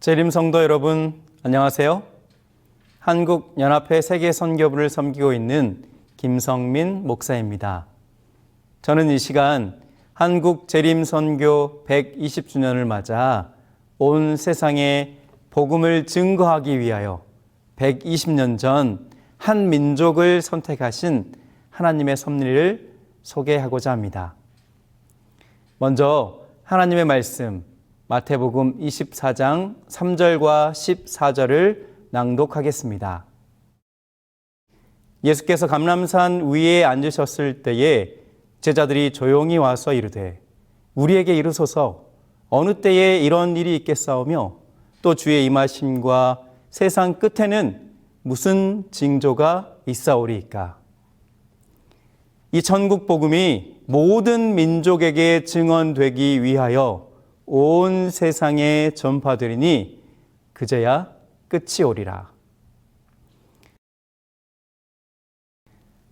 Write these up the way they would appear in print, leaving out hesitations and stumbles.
재림 성도 여러분, 안녕하세요. 한국연합회 세계선교부를 섬기고 있는 김성민 목사입니다. 저는 이 시간 한국재림선교 120주년을 맞아 온 세상에 복음을 증거하기 위하여 120년 전 한 민족을 선택하신 하나님의 섭리를 소개하고자 합니다. 먼저 하나님의 말씀 마태복음 24장 3절과 14절을 낭독하겠습니다. 예수께서 감람산 위에 앉으셨을 때에 제자들이 조용히 와서 이르되 우리에게 이르소서 어느 때에 이런 일이 있겠사오며 또 주의 임하심과 세상 끝에는 무슨 징조가 있사오리이까. 이 천국 복음이 모든 민족에게 증언되기 위하여 온 세상에 전파되리니 그제야 끝이 오리라.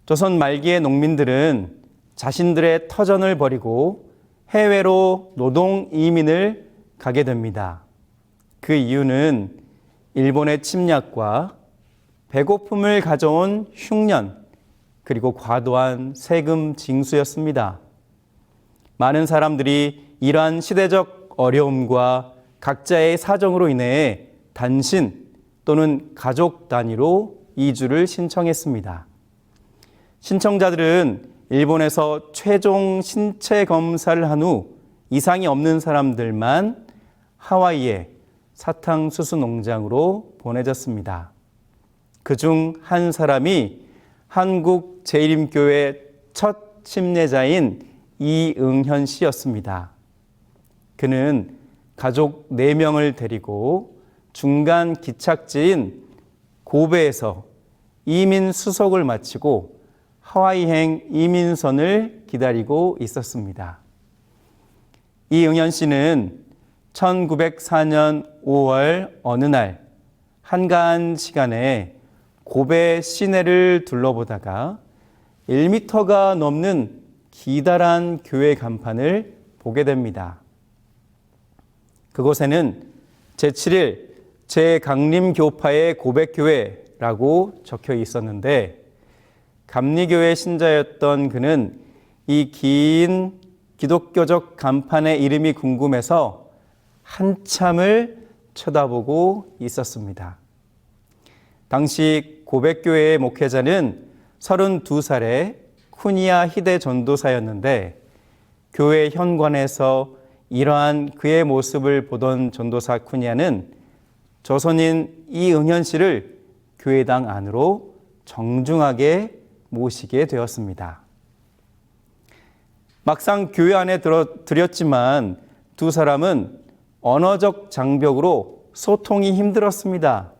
조선 말기의 농민들은 자신들의 터전을 버리고 해외로 노동 이민을 가게 됩니다. 그 이유는 일본의 침략과 배고픔을 가져온 흉년, 그리고 과도한 세금 징수였습니다. 많은 사람들이 이러한 시대적 어려움과 각자의 사정으로 인해 단신 또는 가족 단위로 이주를 신청했습니다. 신청자들은 일본에서 최종 신체 검사를 한 후 이상이 없는 사람들만 하와이의 사탕수수 농장으로 보내졌습니다. 그중 한 사람이 한국 재림교회 첫 침례자인 이응현 씨였습니다. 그는 가족 4명을 데리고 중간 기착지인 고베에서 이민 수속을 마치고 하와이행 이민선을 기다리고 있었습니다. 이응현 씨는 1904년 5월 어느 날 한가한 시간에 고베 시내를 둘러보다가 1m가 넘는 기다란 교회 간판을 보게 됩니다. 그곳에는 제7일 제강림교파의 고백교회라고 적혀 있었는데 감리교회 신자였던 그는 이 긴 기독교적 간판의 이름이 궁금해서 한참을 쳐다보고 있었습니다. 당시 고백교회의 목회자는 32살의 쿠니야 히데 전도사였는데 교회 현관에서 이러한 그의 모습을 보던 전도사 쿠니야는 조선인 이응현 씨를 교회당 안으로 정중하게 모시게 되었습니다. 막상 교회 안에 들였지만 두 사람은 언어적 장벽으로 소통이 힘들었습니다.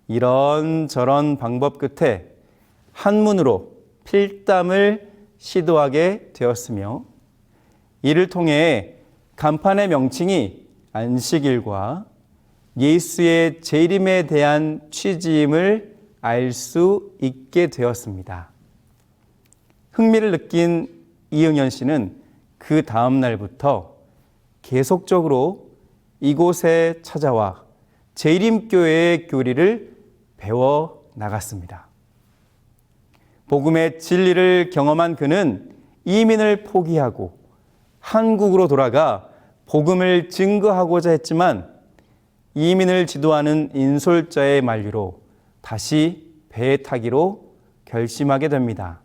이런저런 방법 끝에 한문으로 필담을 시도하게 되었으며 이를 통해 간판의 명칭이 안식일과 예수의 재림에 대한 취지임을 알 수 있게 되었습니다. 흥미를 느낀 이응현 씨는 그 다음 날부터 계속적으로 이곳에 찾아와 재림교회의 교리를 배워 나갔습니다. 복음의 진리를 경험한 그는 이민을 포기하고 한국으로 돌아가 복음을 증거하고자 했지만 이민을 지도하는 인솔자의 만류로 다시 배에 타기로 결심하게 됩니다.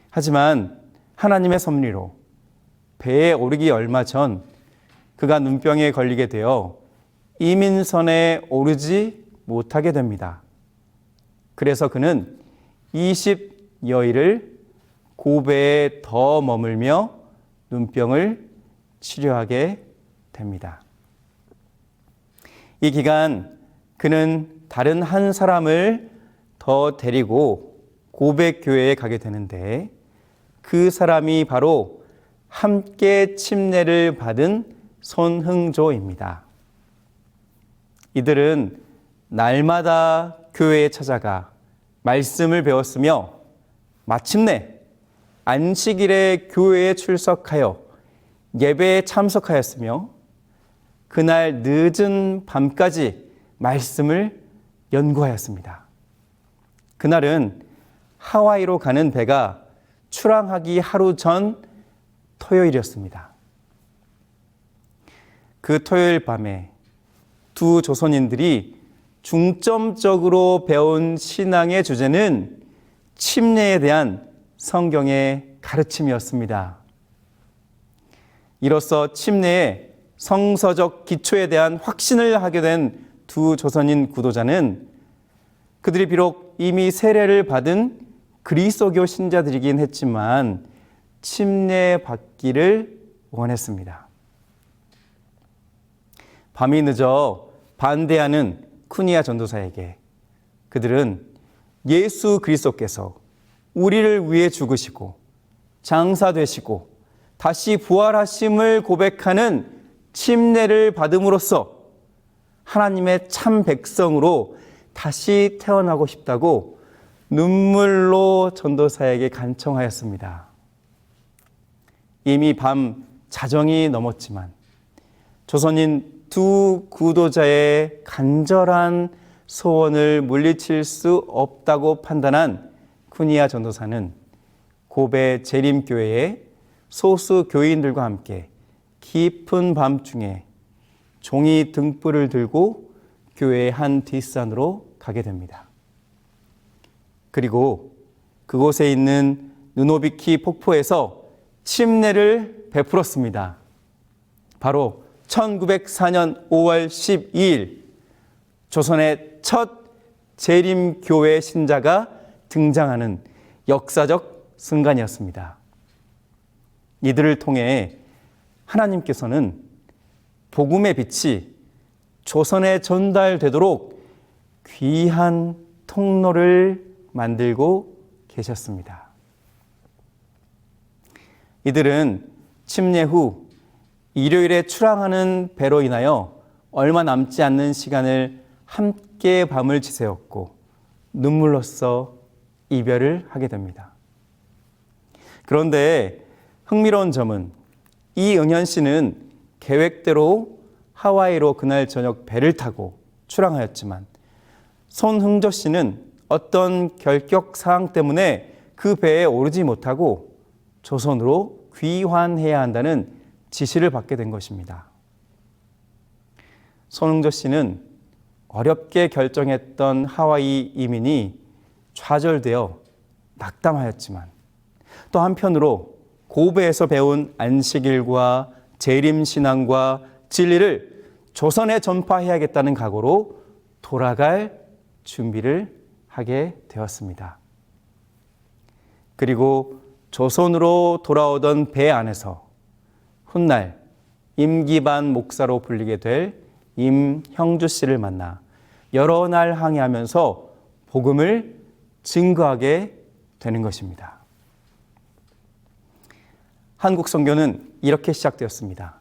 하지만 하나님의 섭리로 배에 오르기 얼마 전 그가 눈병에 걸리게 되어 이민선에 오르지 못하게 됩니다. 그래서 그는 20여일을 고베에 더 머물며 눈병을 치료하게 됩니다. 이 기간 그는 다른 한 사람을 더 데리고 고백 교회에 가게 되는데 그 사람이 바로 함께 침례를 받은 손흥조입니다. 이들은 날마다 교회에 찾아가 말씀을 배웠으며 마침내 안식일에 교회에 출석하여 예배에 참석하였으며 그날 늦은 밤까지 말씀을 연구하였습니다. 그날은 하와이로 가는 배가 출항하기 하루 전 토요일이었습니다. 그 토요일 밤에 두 조선인들이 중점적으로 배운 신앙의 주제는 침례에 대한 성경의 가르침이었습니다. 이로써 침례의 성서적 기초에 대한 확신을 하게 된 두 조선인 구도자는 그들이 비록 이미 세례를 받은 그리스도교 신자들이긴 했지만 침례받기를 원했습니다. 밤이 늦어 반대하는 쿠니아 전도사에게 그들은 예수 그리스도께서 우리를 위해 죽으시고 장사되시고 다시 부활하심을 고백하는 침례를 받음으로써 하나님의 참 백성으로 다시 태어나고 싶다고 눈물로 전도사에게 간청하였습니다. 이미 밤 자정이 넘었지만 조선인 두 구도자의 간절한 소원을 물리칠 수 없다고 판단한 쿠니아 전도사는 고베 재림교회의 소수 교인들과 함께 깊은 밤중에 종이 등불을 들고 교회의 한 뒷산으로 가게 됩니다. 그리고 그곳에 있는 누노비키 폭포에서 침례를 베풀었습니다. 바로 1904년 5월 12일 조선의 첫 재림교회 신자가 등장하는 역사적 순간이었습니다. 이들을 통해 하나님께서는 복음의 빛이 조선에 전달되도록 귀한 통로를 만들고 계셨습니다. 이들은 침례 후 일요일에 출항하는 배로 인하여 얼마 남지 않는 시간을 함께 밤을 지새웠고 눈물로써 이별을 하게 됩니다. 그런데 흥미로운 점은 이응현 씨는 계획대로 하와이로 그날 저녁 배를 타고 출항하였지만 손흥조 씨는 어떤 결격 사항 때문에 그 배에 오르지 못하고 조선으로 귀환해야 한다는 지시를 받게 된 것입니다. 손흥조 씨는 어렵게 결정했던 하와이 이민이 좌절되어 낙담하였지만 또 한편으로 고베에서 배운 안식일과 재림신앙과 진리를 조선에 전파해야겠다는 각오로 돌아갈 준비를 하게 되었습니다. 그리고 조선으로 돌아오던 배 안에서 훗날 임기반 목사로 불리게 될 임형주 씨를 만나 여러 날 항해하면서 복음을 증거하게 되는 것입니다. 한국 선교는 이렇게 시작되었습니다.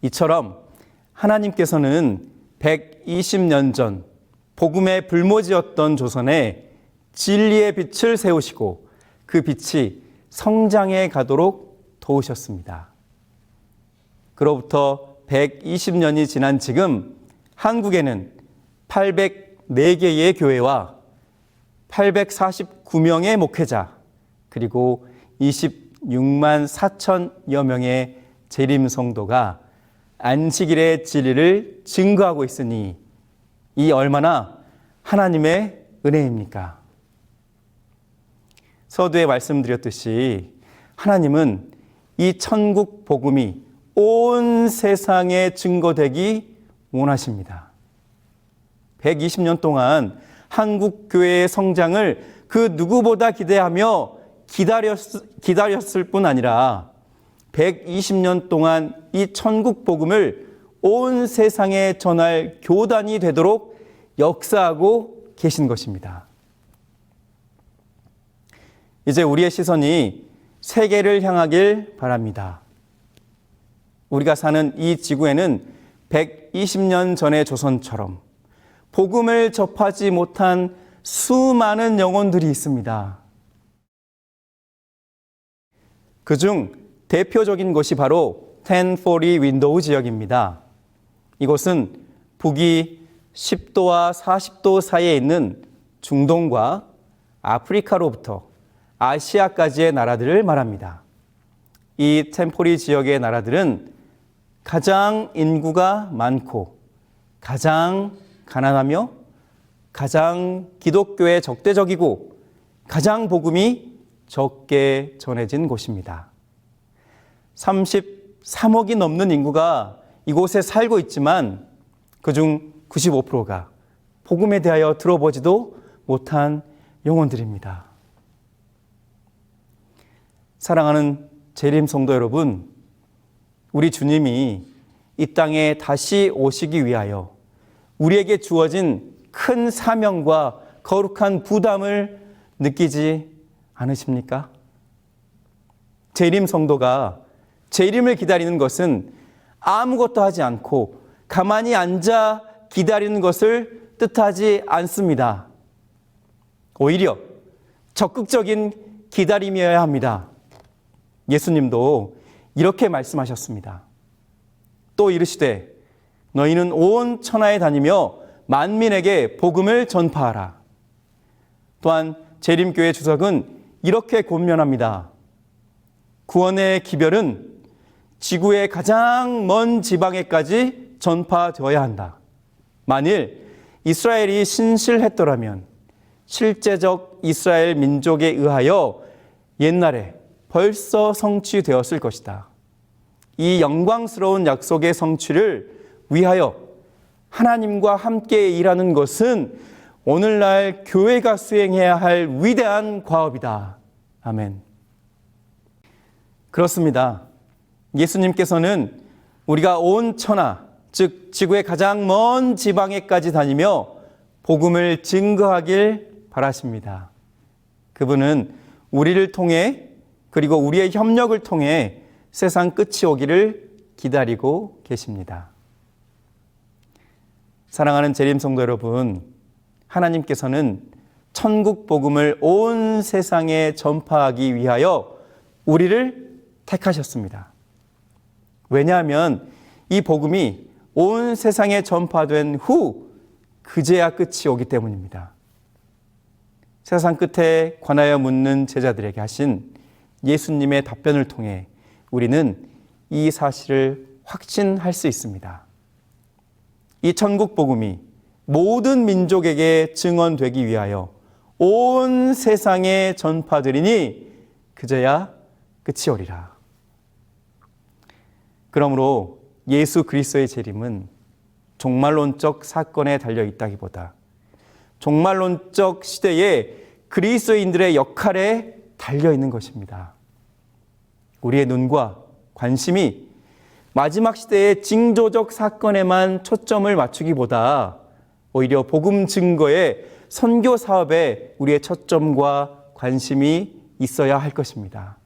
이처럼 하나님께서는 120년 전 복음의 불모지였던 조선에 진리의 빛을 세우시고 그 빛이 성장해 가도록 도우셨습니다. 그로부터 120년이 지난 지금 한국에는 804개의 교회와 849명의 목회자 그리고 26만 4천여 명의 재림 성도가 안식일의 진리를 증거하고 있으니 이 얼마나 하나님의 은혜입니까? 서두에 말씀드렸듯이 하나님은 이 천국 복음이 온 세상에 증거되기 원하십니다. 120년 동안 한국 교회의 성장을 그 누구보다 기대하며 기다렸을 뿐 아니라 120년 동안 이 천국 복음을 온 세상에 전할 교단이 되도록 역사하고 계신 것입니다. 이제 우리의 시선이 세계를 향하길 바랍니다. 우리가 사는 이 지구에는 120년 전의 조선처럼 복음을 접하지 못한 수많은 영혼들이 있습니다. 그중 대표적인 곳이 바로 1040 윈도우 지역입니다. 이곳은 북위 10도와 40도 사이에 있는 중동과 아프리카로부터 아시아까지의 나라들을 말합니다. 이 템포리 지역의 나라들은 가장 인구가 많고 가장 가난하며 가장 기독교에 적대적이고 가장 복음이 적게 전해진 곳입니다. 33억이 넘는 인구가 이곳에 살고 있지만 그중 95%가 복음에 대하여 들어보지도 못한 영혼들입니다. 사랑하는 재림 성도 여러분, 우리 주님이 이 땅에 다시 오시기 위하여 우리에게 주어진 큰 사명과 거룩한 부담을 느끼지 않으십니까? 재림 성도가 재림을 기다리는 것은 아무것도 하지 않고 가만히 앉아 기다리는 것을 뜻하지 않습니다. 오히려 적극적인 기다림이어야 합니다. 예수님도 이렇게 말씀하셨습니다. 또 이르시되 너희는 온 천하에 다니며 만민에게 복음을 전파하라. 또한 재림교회 주석은 이렇게 권면합니다. 구원의 기별은 지구의 가장 먼 지방에까지 전파되어야 한다. 만일 이스라엘이 신실했더라면 실제적 이스라엘 민족에 의하여 옛날에 벌써 성취되었을 것이다. 이 영광스러운 약속의 성취를 위하여 하나님과 함께 일하는 것은 오늘날 교회가 수행해야 할 위대한 과업이다. 아멘. 그렇습니다. 예수님께서는 우리가 온 천하, 즉 지구의 가장 먼 지방에까지 다니며 복음을 증거하길 바라십니다. 그분은 우리를 통해 그리고 우리의 협력을 통해 세상 끝이 오기를 기다리고 계십니다. 사랑하는 재림 성도 여러분, 하나님께서는 천국 복음을 온 세상에 전파하기 위하여 우리를 택하셨습니다. 왜냐하면 이 복음이 온 세상에 전파된 후 그제야 끝이 오기 때문입니다. 세상 끝에 관하여 묻는 제자들에게 하신 예수님의 답변을 통해 우리는 이 사실을 확신할 수 있습니다. 이 천국 복음이 모든 민족에게 증언되기 위하여 온 세상에 전파되리니 그제야 끝이 오리라. 그러므로 예수 그리스도의 재림은 종말론적 사건에 달려 있다기보다 종말론적 시대에 그리스도인들의 역할에 달려 있는 것입니다. 우리의 눈과 관심이 마지막 시대의 징조적 사건에만 초점을 맞추기보다 오히려 복음 증거의 선교 사업에 우리의 초점과 관심이 있어야 할 것입니다.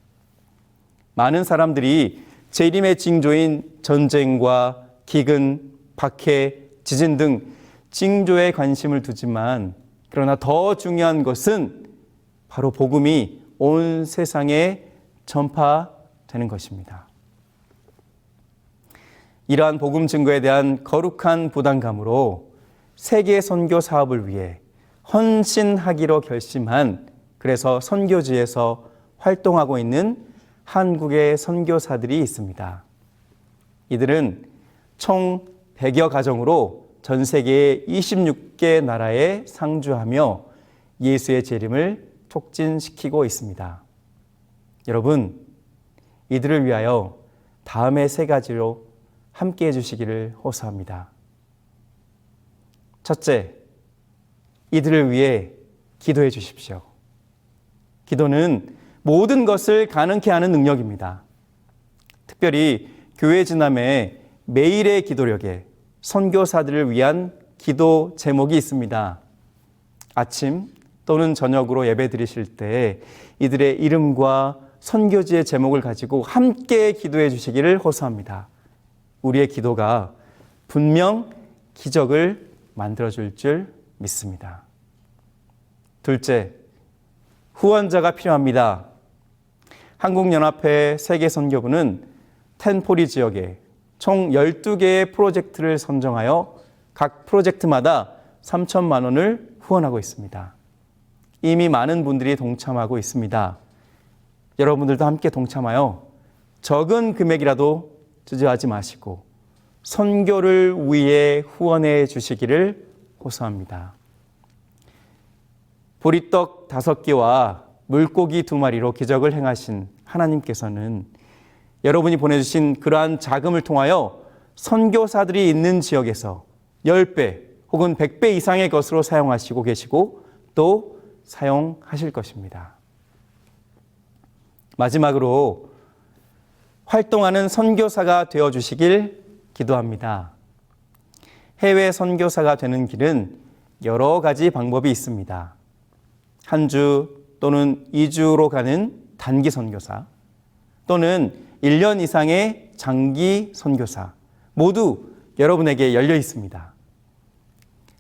많은 사람들이 재림의 징조인 전쟁과 기근, 박해, 지진 등 징조에 관심을 두지만 그러나 더 중요한 것은 바로 복음이 온 세상에 전파되는 것입니다. 이러한 복음 증거에 대한 거룩한 부담감으로 세계 선교 사업을 위해 헌신하기로 결심한, 그래서 선교지에서 활동하고 있는 한국의 선교사들이 있습니다. 이들은 총 100여 가정으로 전 세계의 26개 나라에 상주하며 예수의 재림을 촉진시키고 있습니다. 여러분, 이들을 위하여 다음의 3가지로 함께 해주시기를 호소합니다. 첫째, 이들을 위해 기도해 주십시오. 기도는 모든 것을 가능케 하는 능력입니다. 특별히 교회 지남의 매일의 기도력에 선교사들을 위한 기도 제목이 있습니다. 아침 또는 저녁으로 예배 드리실 때 이들의 이름과 선교지의 제목을 가지고 함께 기도해 주시기를 호소합니다. 우리의 기도가 분명 기적을 만들어줄 줄 믿습니다. 둘째, 후원자가 필요합니다. 한국연합회 세계선교부는 텐포리 지역에 총 12개의 프로젝트를 선정하여 각 프로젝트마다 3천만 원을 후원하고 있습니다. 이미 많은 분들이 동참하고 있습니다. 여러분들도 함께 동참하여 적은 금액이라도 주저하지 마시고 선교를 위해 후원해 주시기를 호소합니다. 보리떡 5개와 물고기 2마리로 기적을 행하신 하나님께서는 여러분이 보내주신 그러한 자금을 통하여 선교사들이 있는 지역에서 10배 혹은 100배 이상의 것으로 사용하시고 계시고 또 사용하실 것입니다. 마지막으로 활동하는 선교사가 되어주시길 기도합니다. 해외 선교사가 되는 길은 여러 가지 방법이 있습니다. 한 주 또는 2주로 가는 단기 선교사, 또는 1년 이상의 장기 선교사, 모두 여러분에게 열려 있습니다.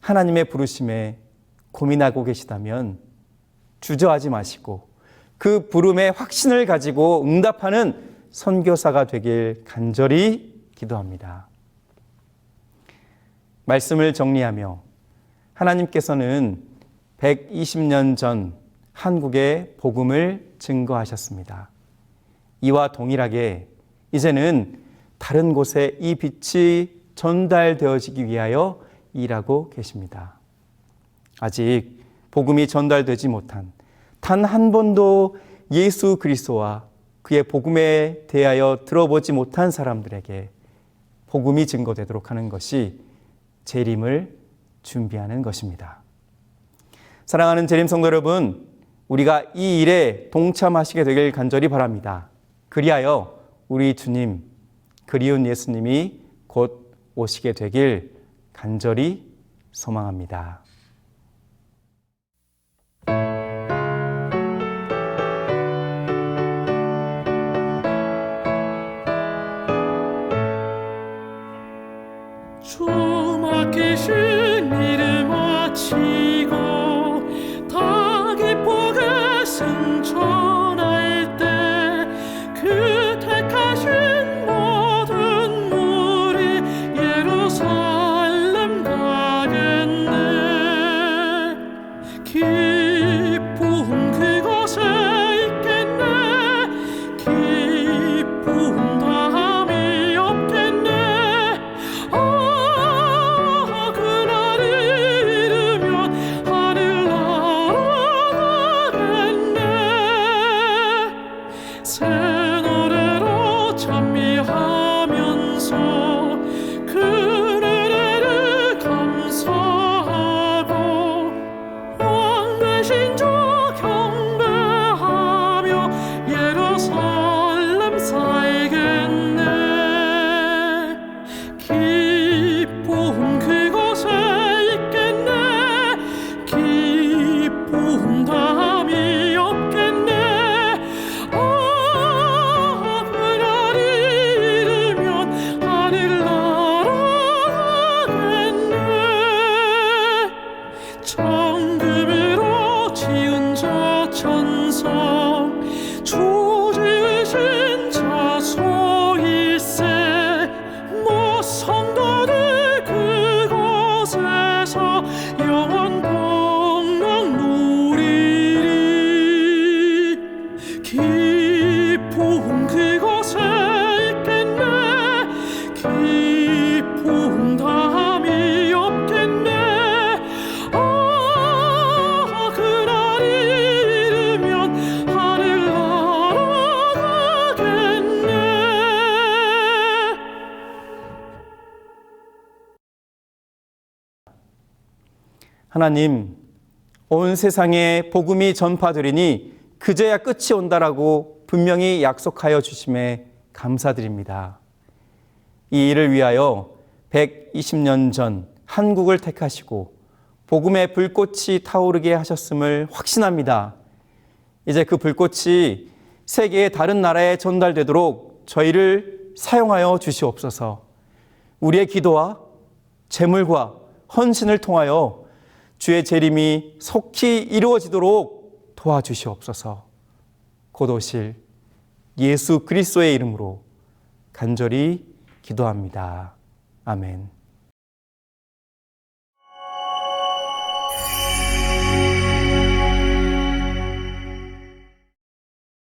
하나님의 부르심에 고민하고 계시다면 주저하지 마시고 그 부름의 확신을 가지고 응답하는 선교사가 되길 간절히 기도합니다. 말씀을 정리하며 하나님께서는 120년 전 한국에 복음을 증거하셨습니다. 이와 동일하게 이제는 다른 곳에 이 빛이 전달되어지기 위하여 일하고 계십니다. 아직 복음이 전달되지 못한 단 한 번도 예수 그리스도와 그의 복음에 대하여 들어보지 못한 사람들에게 복음이 증거되도록 하는 것이 재림을 준비하는 것입니다. 사랑하는 재림 성도 여러분, 우리가 이 일에 동참하시게 되길 간절히 바랍니다. 그리하여 우리 주님, 그리운 예수님이 곧 오시게 되길 간절히 소망합니다. 주 맡기신 일을 마치고 다 기쁘게 승천할 때 그 택하신 모든 무리 예루살렘 가겠네. 기쁨 그곳에 있겠네. 기쁨 다함이 없겠네. 그날이 이르면 하늘나라 가겠네. 새 노래로 찬미하면서 그 은혜를 감사하고 왕 되신 주 경배하며 예루살렘 살겠네. 기쁨 그곳에 있겠네. 기쁨 다함이 없겠네. 그날이 이르면 하늘나라 가겠네. 정금으로 지은 저 천성 주 지으신 저 소일세 모 성도들 그곳에서 영원 동강 누리리. 기쁨 그곳에 있겠네. 기쁨 다함이 없겠네. 그날이 이르면 하늘나라 가겠네. 하나님, 온 세상에 복음이 전파되리니 그제야 끝이 온다라고 분명히 약속하여 주심에 감사드립니다. 이 일을 위하여 120년 전 한국을 택하시고 복음의 불꽃이 타오르게 하셨음을 확신합니다. 이제 그 불꽃이 세계의 다른 나라에 전달되도록 저희를 사용하여 주시옵소서. 우리의 기도와 재물과 헌신을 통하여 주의 재림이 속히 이루어지도록 도와주시옵소서. 곧 오실 예수 그리스도의 이름으로 간절히 기도합니다. 아멘.